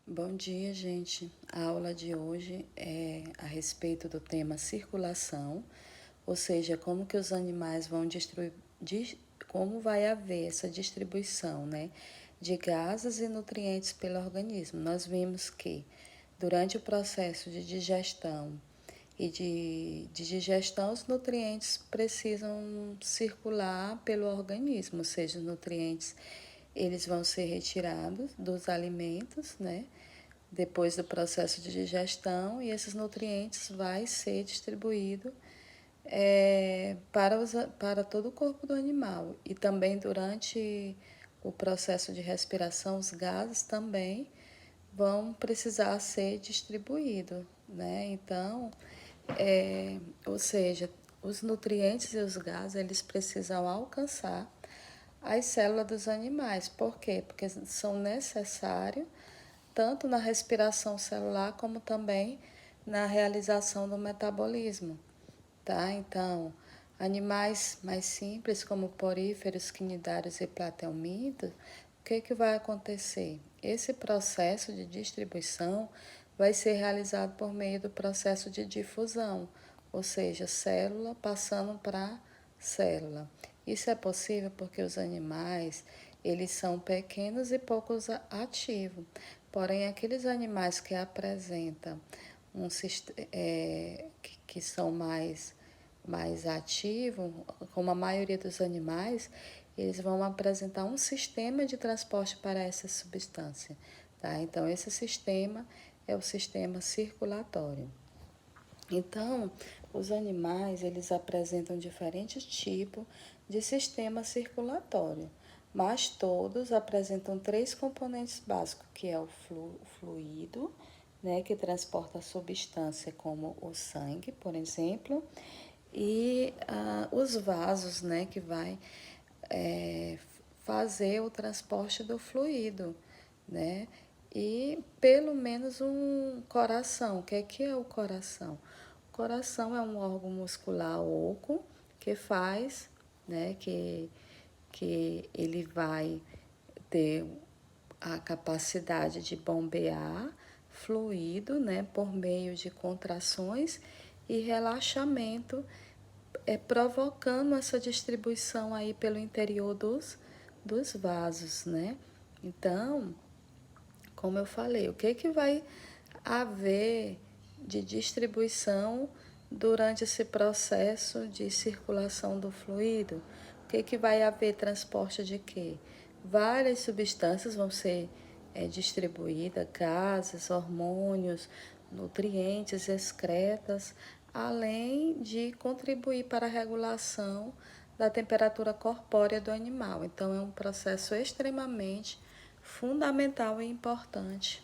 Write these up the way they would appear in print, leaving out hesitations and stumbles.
Bom dia, gente. A aula de hoje é a respeito do tema circulação, ou seja, como que os animais vão como vai haver essa distribuição, né, de gases e nutrientes pelo organismo. Nós vimos que durante o processo de digestão de digestão, os nutrientes precisam circular pelo organismo, ou seja, os nutrientes eles vão ser retirados dos alimentos, né? Depois do processo de digestão, e esses nutrientes vai ser distribuído para todo o corpo do animal. E também durante o processo de respiração, os gases também vão precisar ser distribuídos, né? Então, ou seja, os nutrientes e os gases, eles precisam alcançar as células dos animais. Por quê? Porque são necessários tanto na respiração celular como também na realização do metabolismo, tá? Então, animais mais simples como poríferos, quinidários e platelmintos, o que vai acontecer? Esse processo de distribuição vai ser realizado por meio do processo de difusão, ou seja, célula passando para célula. Isso é possível porque os animais, eles são pequenos e poucos ativos. Porém, aqueles animais que apresentam que são mais ativos, como a maioria dos animais, eles vão apresentar um sistema de transporte para essa substância, tá? Então, esse sistema é o sistema circulatório. Então, os animais, eles apresentam diferentes tipos de sistema circulatório, mas todos apresentam três componentes básicos, que é o fluido, né, que transporta a substância como o sangue, por exemplo, e os vasos, né, que vai fazer o transporte do fluido, né? E pelo menos um coração. O que é o coração? O coração é um órgão muscular oco que faz, né, que ele vai ter a capacidade de bombear fluido, né, por meio de contrações e relaxamento, provocando essa distribuição aí pelo interior dos vasos, né? Então, como eu falei, o que vai haver de distribuição durante esse processo de circulação do fluido? O que vai haver transporte de quê? Várias substâncias vão ser distribuídas, gases, hormônios, nutrientes, excretas, além de contribuir para a regulação da temperatura corpórea do animal. Então, é um processo extremamente fundamental e importante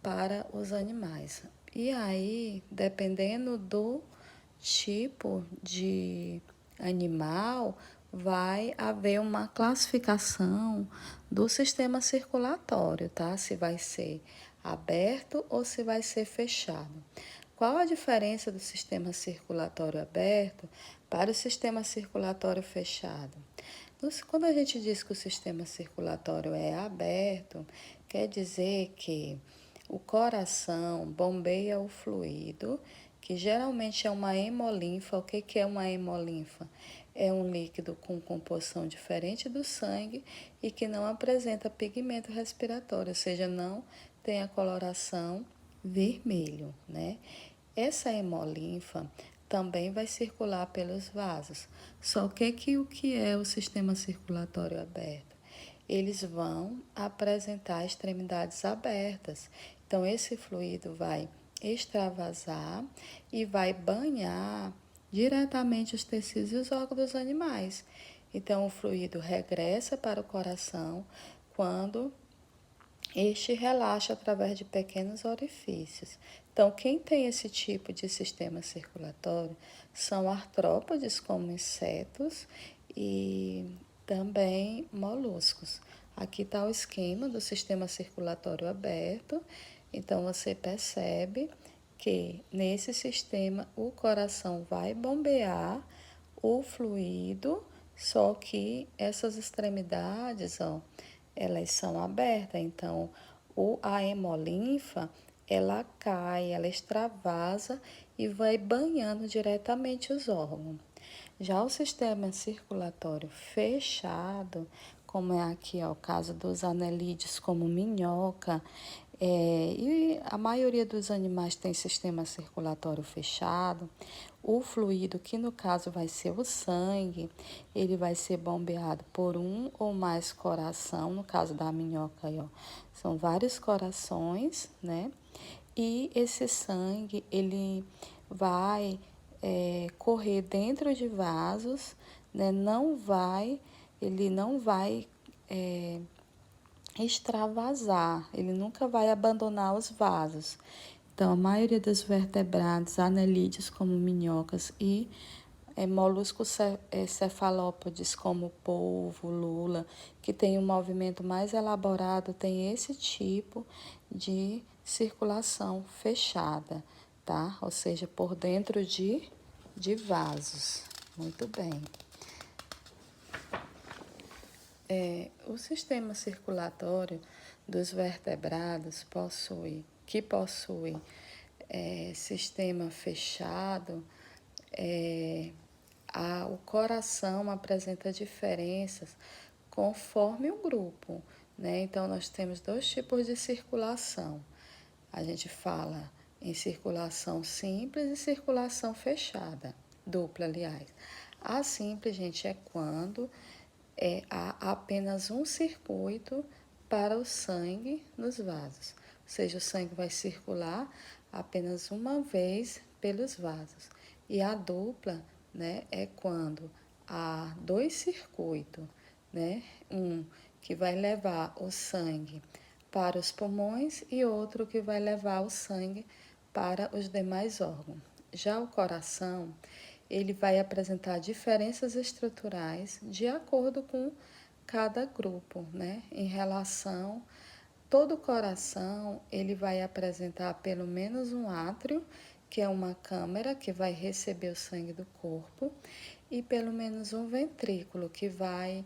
para os animais. E aí, dependendo do tipo de animal, vai haver uma classificação do sistema circulatório, tá? Se vai ser aberto ou se vai ser fechado. Qual a diferença do sistema circulatório aberto para o sistema circulatório fechado? Quando a gente diz que o sistema circulatório é aberto, quer dizer que o coração bombeia o fluido, que geralmente é uma hemolinfa. O que é uma hemolinfa? É um líquido com composição diferente do sangue e que não apresenta pigmento respiratório, ou seja, não tem a coloração vermelho, né? Essa hemolinfa também vai circular pelos vasos. Só que o que é o sistema circulatório aberto? Eles vão apresentar extremidades abertas. Então, esse fluido vai extravasar e vai banhar diretamente os tecidos e os órgãos dos animais. Então, o fluido regressa para o coração quando este relaxa através de pequenos orifícios. Então, quem tem esse tipo de sistema circulatório são artrópodes, como insetos, e também moluscos. Aqui está o esquema do sistema circulatório aberto. Então, você percebe que nesse sistema o coração vai bombear o fluido, só que essas extremidades, ó, elas são abertas, então A hemolinfa, ela cai, ela extravasa e vai banhando diretamente os órgãos. Já o sistema circulatório fechado, como é aqui ó, o caso dos anelídeos, como minhoca, e a maioria dos animais tem sistema circulatório fechado, o fluido, que no caso vai ser o sangue, ele vai ser bombeado por um ou mais coração, no caso da minhoca aí, ó, são vários corações, né? E esse sangue, ele vai correr dentro de vasos, né? Ele não vai extravasar, ele nunca vai abandonar os vasos. Então, a maioria dos vertebrados, anelídeos como minhocas e moluscos cefalópodes como polvo, lula, que tem um movimento mais elaborado, tem esse tipo de circulação fechada, tá? Ou seja, por dentro de vasos. Muito bem. O sistema circulatório dos vertebrados possui sistema fechado, o coração apresenta diferenças conforme o grupo, né? Então, nós temos dois tipos de circulação. A gente fala em circulação simples e circulação fechada, dupla, aliás. A simples, gente, é quando há apenas um circuito para o sangue nos vasos. Ou seja, o sangue vai circular apenas uma vez pelos vasos. E a dupla, né, é quando há dois circuitos, né? Um que vai levar o sangue para os pulmões e outro que vai levar o sangue para os demais órgãos. Já o coração, ele vai apresentar diferenças estruturais de acordo com cada grupo, né? Em relação, todo coração, ele vai apresentar pelo menos um átrio, que é uma câmara que vai receber o sangue do corpo, e pelo menos um ventrículo, que vai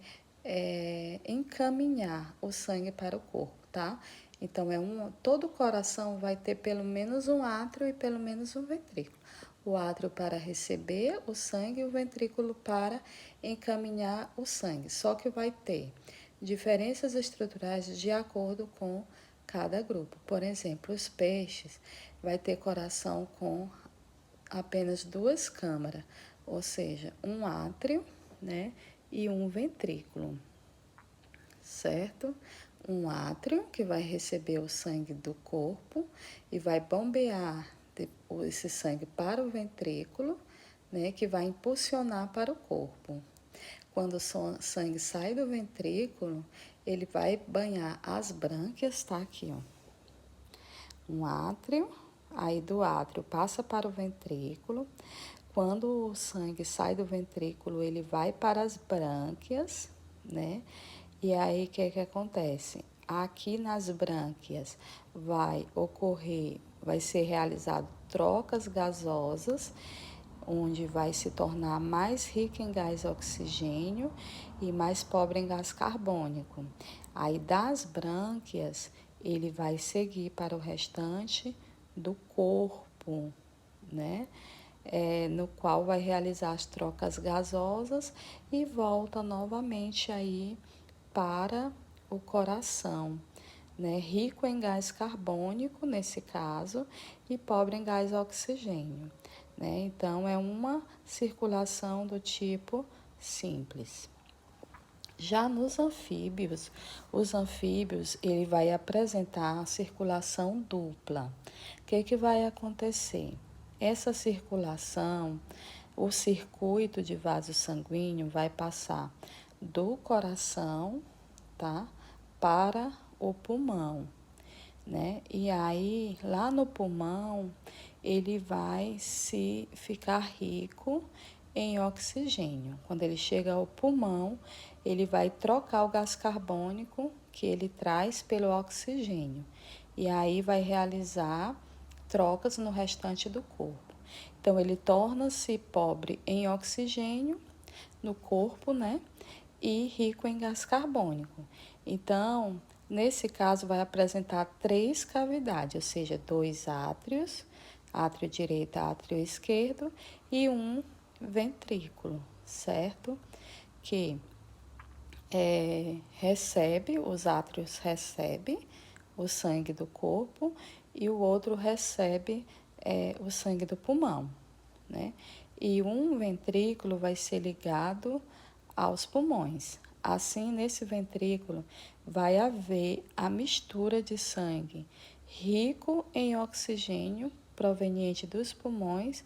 encaminhar o sangue para o corpo, tá? Então, todo coração vai ter pelo menos um átrio e pelo menos um ventrículo. O átrio para receber o sangue e o ventrículo para encaminhar o sangue. Só que vai ter diferenças estruturais de acordo com cada grupo. Por exemplo, os peixes vai ter coração com apenas duas câmaras, ou seja, um átrio, né, e um ventrículo, certo? Um átrio que vai receber o sangue do corpo e vai bombear esse sangue para o ventrículo, né, que vai impulsionar para o corpo. Quando o sangue sai do ventrículo, ele vai banhar as brânquias, tá aqui, ó. Um átrio, aí do átrio passa para o ventrículo. Quando o sangue sai do ventrículo, ele vai para as brânquias, né? E aí, o que acontece? Aqui nas brânquias vai ser realizado trocas gasosas, onde vai se tornar mais rica em gás oxigênio e mais pobre em gás carbônico. Aí das brânquias, ele vai seguir para o restante do corpo, né? No qual vai realizar as trocas gasosas e volta novamente aí para o coração, né? Rico em gás carbônico, nesse caso, e pobre em gás oxigênio, né? Então, é uma circulação do tipo simples. Já nos anfíbios, os anfíbios, ele vai apresentar a circulação dupla. O que vai acontecer? Essa circulação, o circuito de vaso sanguíneo vai passar do coração, tá, para o pulmão, né? E aí, lá no pulmão, ele vai se ficar rico em oxigênio. Quando ele chega ao pulmão, ele vai trocar o gás carbônico que ele traz pelo oxigênio. E aí vai realizar trocas no restante do corpo. Então, ele torna-se pobre em oxigênio no corpo, né? E rico em gás carbônico. Então, Nesse caso, vai apresentar 3 cavidades, ou seja, 2 átrios, átrio direito, átrio esquerdo, e um ventrículo, certo? Que recebe, os átrios recebem o sangue do corpo e o outro recebe o sangue do pulmão, né? E um ventrículo vai ser ligado aos pulmões. Assim, nesse ventrículo vai haver a mistura de sangue rico em oxigênio proveniente dos pulmões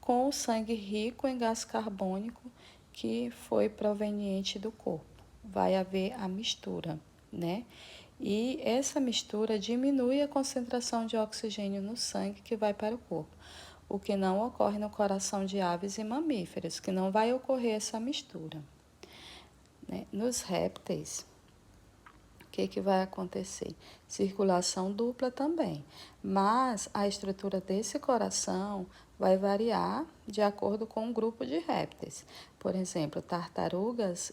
com o sangue rico em gás carbônico que foi proveniente do corpo. Vai haver a mistura, né? E essa mistura diminui a concentração de oxigênio no sangue que vai para o corpo, o que não ocorre no coração de aves e mamíferos, que não vai ocorrer essa mistura, né? Nos répteis, o que vai acontecer? Circulação dupla também, mas a estrutura desse coração vai variar de acordo com o grupo de répteis. Por exemplo, tartarugas,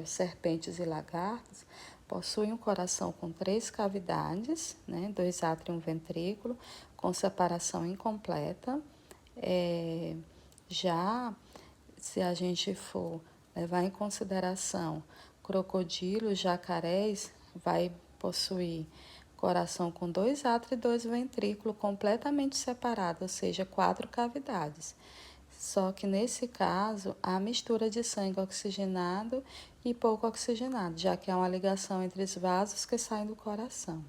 serpentes e lagartos possuem um coração com 3 cavidades, né? 2 átrios e um ventrículo, com separação incompleta. Já se a gente for levar em consideração crocodilos, jacarés, vai possuir coração com 2 átrios e 2 ventrículos completamente separados, ou seja, 4 cavidades. Só que nesse caso, há mistura de sangue oxigenado e pouco oxigenado, já que há uma ligação entre os vasos que saem do coração.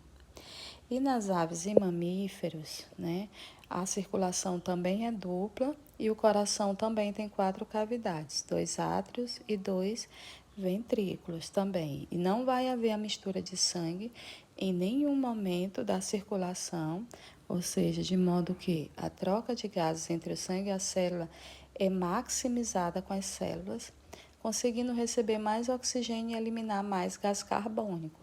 E nas aves e mamíferos, né, a circulação também é dupla e o coração também tem 4 cavidades, 2 átrios e 2 ventrículos também. E não vai haver a mistura de sangue em nenhum momento da circulação, ou seja, de modo que a troca de gases entre o sangue e a célula é maximizada com as células, conseguindo receber mais oxigênio e eliminar mais gás carbônico.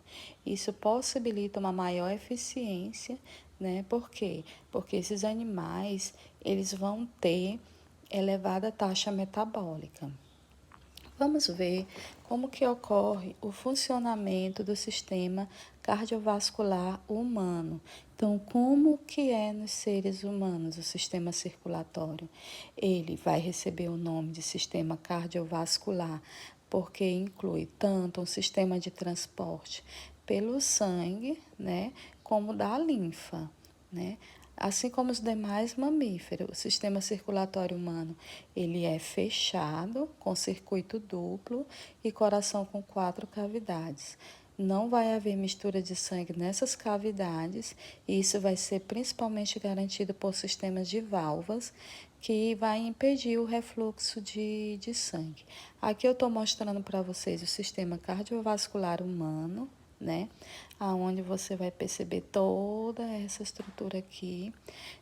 Isso possibilita uma maior eficiência, né? Por quê? Porque esses animais, eles vão ter elevada taxa metabólica. Vamos ver como que ocorre o funcionamento do sistema cardiovascular humano. Então, como que é nos seres humanos o sistema circulatório? Ele vai receber o nome de sistema cardiovascular, porque inclui tanto um sistema de transporte pelo sangue, né, como da linfa, né? Assim como os demais mamíferos, o sistema circulatório humano, ele é fechado, com circuito duplo e coração com 4 cavidades. Não vai haver mistura de sangue nessas cavidades, e isso vai ser principalmente garantido por sistemas de válvulas, que vai impedir o refluxo de sangue. Aqui eu estou mostrando para vocês o sistema cardiovascular humano, né? Aonde você vai perceber toda essa estrutura aqui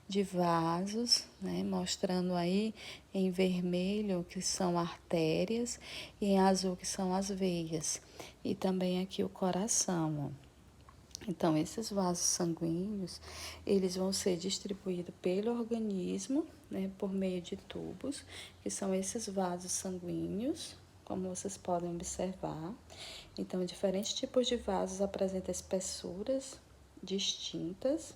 de vasos, né? Mostrando aí em vermelho que são artérias e em azul que são as veias. E também aqui o coração, ó. Então, esses vasos sanguíneos, eles vão ser distribuídos pelo organismo, né, por meio de tubos, que são esses vasos sanguíneos, como vocês podem observar. Então, diferentes tipos de vasos apresentam espessuras distintas,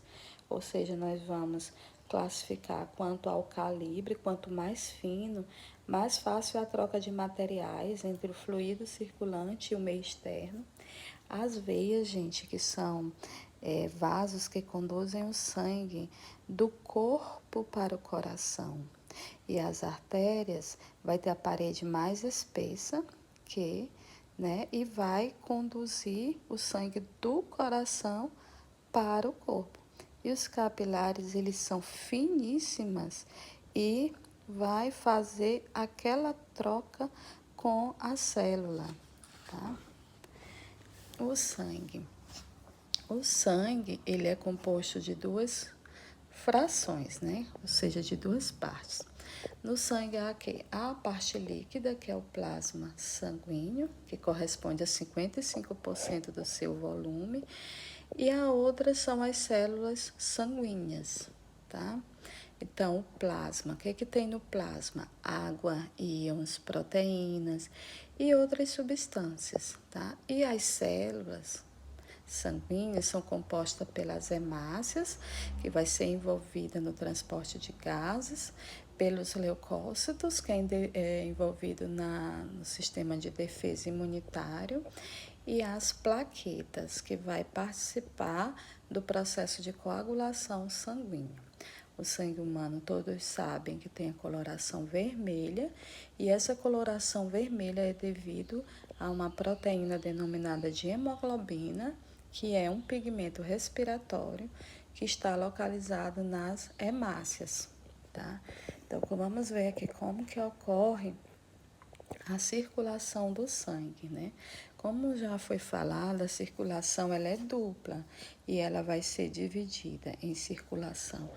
ou seja, nós vamos classificar quanto ao calibre, quanto mais fino, mais fácil é a troca de materiais entre o fluido circulante e o meio externo. As veias, gente, que são vasos que conduzem o sangue do corpo para o coração. E as artérias vai ter a parede mais espessa né, e vai conduzir o sangue do coração para o corpo. E os capilares, eles são finíssimas e vai fazer aquela troca com a célula, tá? O sangue. O sangue, ele é composto de 2 frações, né? Ou seja, de 2 partes. No sangue há a parte líquida, que é o plasma sanguíneo, que corresponde a 55% do seu volume, e a outra são as células sanguíneas, tá? Então, o plasma, o que tem no plasma? Água, íons, proteínas e outras substâncias, tá? E as células sanguíneas são compostas pelas hemácias, que vai ser envolvida no transporte de gases, pelos leucócitos, que é envolvido no sistema de defesa imunitário, e as plaquetas, que vai participar do processo de coagulação sanguínea. O sangue humano, todos sabem que tem a coloração vermelha, e essa coloração vermelha é devido a uma proteína denominada de hemoglobina, que é um pigmento respiratório que está localizado nas hemácias, tá? Então, vamos ver aqui como que ocorre a circulação do sangue, né? Como já foi falado, a circulação ela é dupla e ela vai ser dividida em circulação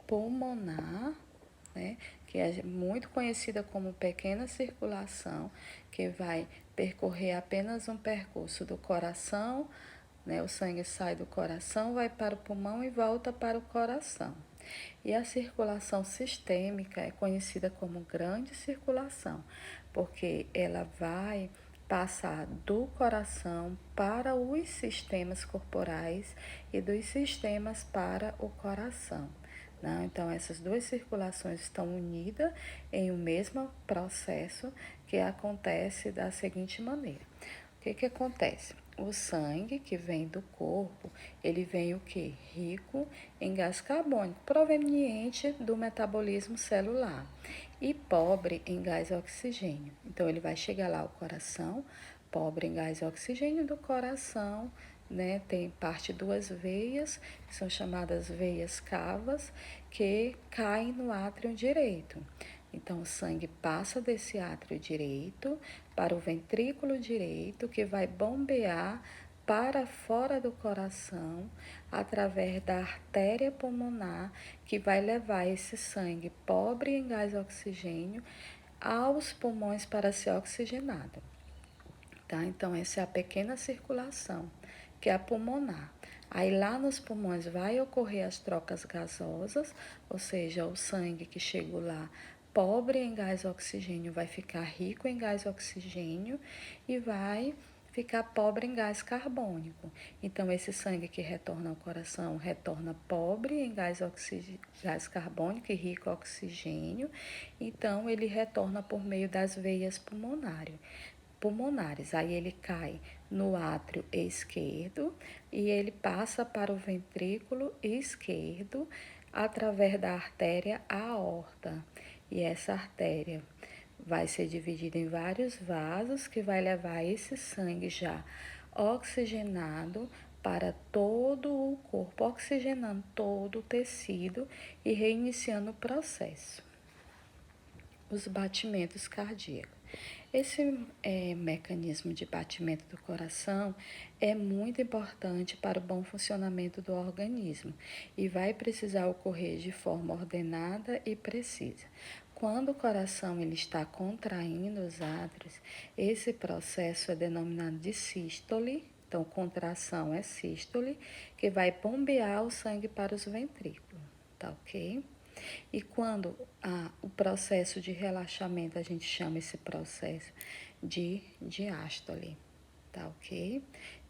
pulmonar, né? Que é muito conhecida como pequena circulação, que vai percorrer apenas um percurso do coração, né? O sangue sai do coração, vai para o pulmão e volta para o coração. E a circulação sistêmica é conhecida como grande circulação, porque ela vai passar do coração para os sistemas corporais e dos sistemas para o coração. Não? Então, essas duas circulações estão unidas em um mesmo processo que acontece da seguinte maneira. O que acontece? O sangue que vem do corpo, ele vem o quê? Rico em gás carbônico, proveniente do metabolismo celular, e pobre em gás oxigênio. Então, ele vai chegar lá ao coração, pobre em gás oxigênio do coração, né? Tem parte duas veias, que são chamadas veias cavas, que caem no átrio direito. Então, o sangue passa desse átrio direito para o ventrículo direito, que vai bombear para fora do coração, através da artéria pulmonar, que vai levar esse sangue pobre em gás oxigênio aos pulmões para ser oxigenado. Tá? Então, essa é a pequena circulação, que é a pulmonar. Aí lá nos pulmões vai ocorrer as trocas gasosas, ou seja, o sangue que chegou lá pobre em gás oxigênio vai ficar rico em gás oxigênio e vai ficar pobre em gás carbônico. Então, esse sangue que retorna ao coração retorna pobre em gás carbônico e rico em oxigênio. Então, ele retorna por meio das veias pulmonares. Aí ele cai no átrio esquerdo e ele passa para o ventrículo esquerdo através da artéria aorta. E essa artéria vai ser dividida em vários vasos que vai levar esse sangue já oxigenado para todo o corpo, oxigenando todo o tecido e reiniciando o processo. Os batimentos cardíacos. Esse mecanismo de batimento do coração é muito importante para o bom funcionamento do organismo e vai precisar ocorrer de forma ordenada e precisa. Quando o coração ele está contraindo os átrios, esse processo é denominado de sístole. Então, contração é sístole, que vai bombear o sangue para os ventrículos, tá ok? E quando o processo de relaxamento, a gente chama esse processo de diástole, tá ok?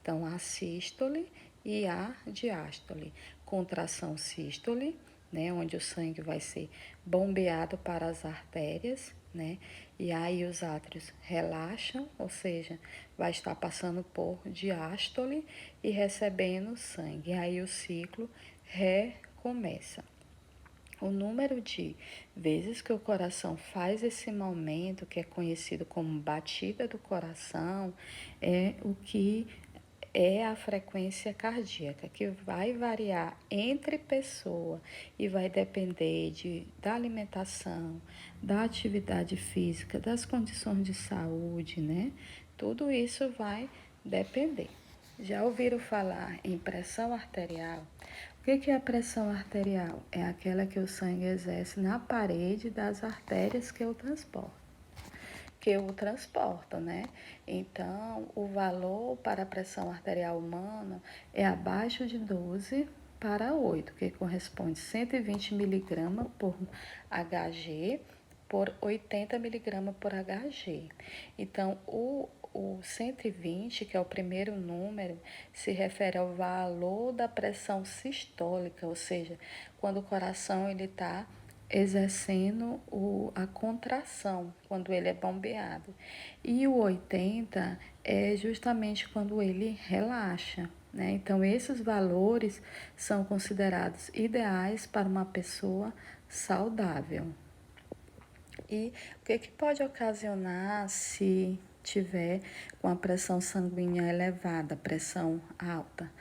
Então, a sístole e a diástole. Contração sístole, né, onde o sangue vai ser bombeado para as artérias, né? E aí os átrios relaxam, ou seja, vai estar passando por diástole e recebendo sangue. E aí o ciclo recomeça. O número de vezes que o coração faz esse momento, que é conhecido como batida do coração, é o que é a frequência cardíaca, que vai variar entre pessoa e vai depender da alimentação, da atividade física, das condições de saúde, né? Tudo isso vai depender. Já ouviram falar em pressão arterial? O que é a pressão arterial? É aquela que o sangue exerce na parede das artérias que o transportam, né? Então, o valor para a pressão arterial humana é abaixo de 12 para 8, que corresponde a 120 miligramas por Hg por 80 miligramas por Hg. Então, o 120, que é o primeiro número, se refere ao valor da pressão sistólica, ou seja, quando o coração ele está exercendo a contração, quando ele é bombeado. E o 80 é justamente quando ele relaxa, né? Então, esses valores são considerados ideais para uma pessoa saudável. E o que pode ocasionar se tiver com a pressão sanguínea elevada, pressão alta?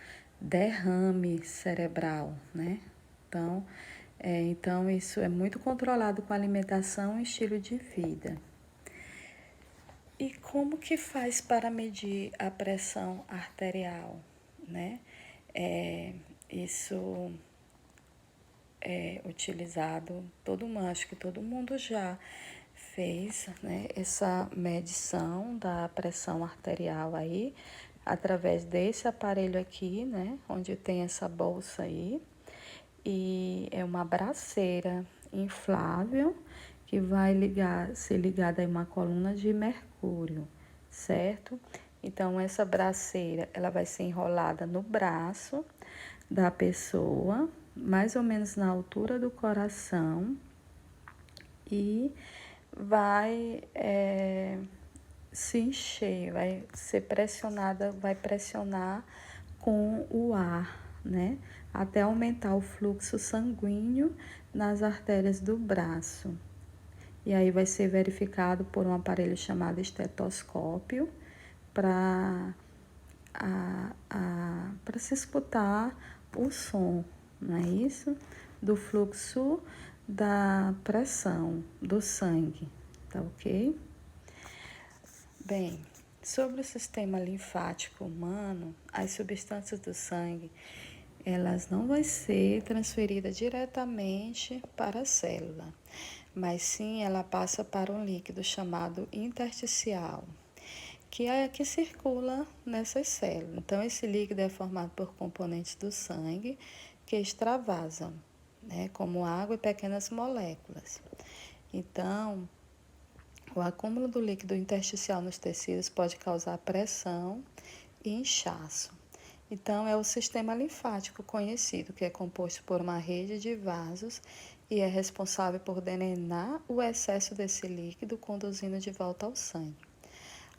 Derrame cerebral, né? Então, isso é muito controlado com alimentação e estilo de vida. E como que faz para medir a pressão arterial, né? Isso é utilizado, acho que todo mundo já fez, né, essa medição da pressão arterial aí, através desse aparelho aqui, né, onde tem essa bolsa aí, e é uma braceira inflável que vai ser ligada a uma coluna de mercúrio, certo? Então, essa braceira, ela vai ser enrolada no braço da pessoa, mais ou menos na altura do coração, e vai se encher, vai ser pressionada, vai pressionar com o ar, né? Até aumentar o fluxo sanguíneo nas artérias do braço. E aí vai ser verificado por um aparelho chamado estetoscópio para se escutar o som, não é isso? Do fluxo da pressão do sangue, tá ok? Bem, sobre o sistema linfático humano, as substâncias do sangue, elas não vão ser transferidas diretamente para a célula, mas sim ela passa para um líquido chamado intersticial, que circula nessas células. Então, esse líquido é formado por componentes do sangue que extravasam, né, como água e pequenas moléculas. Então, o acúmulo do líquido intersticial nos tecidos pode causar pressão e inchaço. Então, é o sistema linfático conhecido, que é composto por uma rede de vasos e é responsável por drenar o excesso desse líquido, conduzindo de volta ao sangue.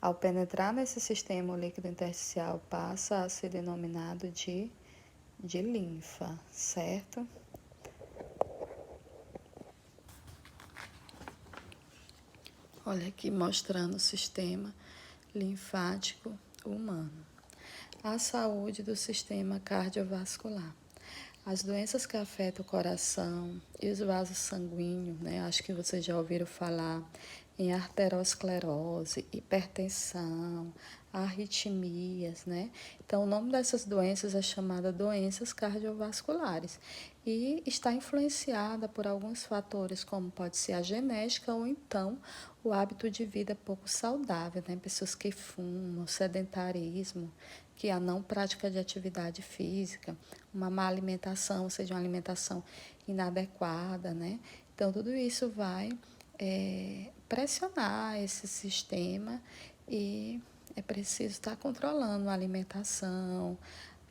Ao penetrar nesse sistema, o líquido intersticial passa a ser denominado de linfa, certo? Olha aqui mostrando o sistema linfático humano. A saúde do sistema cardiovascular. As doenças que afetam o coração e os vasos sanguíneos, né? Acho que vocês já ouviram falar em arteriosclerose, hipertensão, arritmias, né? Então, o nome dessas doenças é chamada doenças cardiovasculares e está influenciada por alguns fatores, como pode ser a genética ou então o hábito de vida pouco saudável, né? Pessoas que fumam, sedentarismo, que a não prática de atividade física, uma má alimentação, ou seja, uma alimentação inadequada, né? Então, tudo isso vai pressionar esse sistema e é preciso estar controlando a alimentação,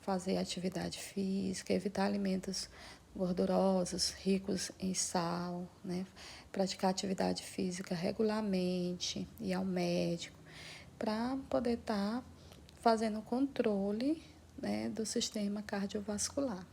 fazer atividade física, evitar alimentos gordurosos, ricos em sal, né? Praticar atividade física regularmente, ir ao médico, para poder estar fazendo controle, né, do sistema cardiovascular.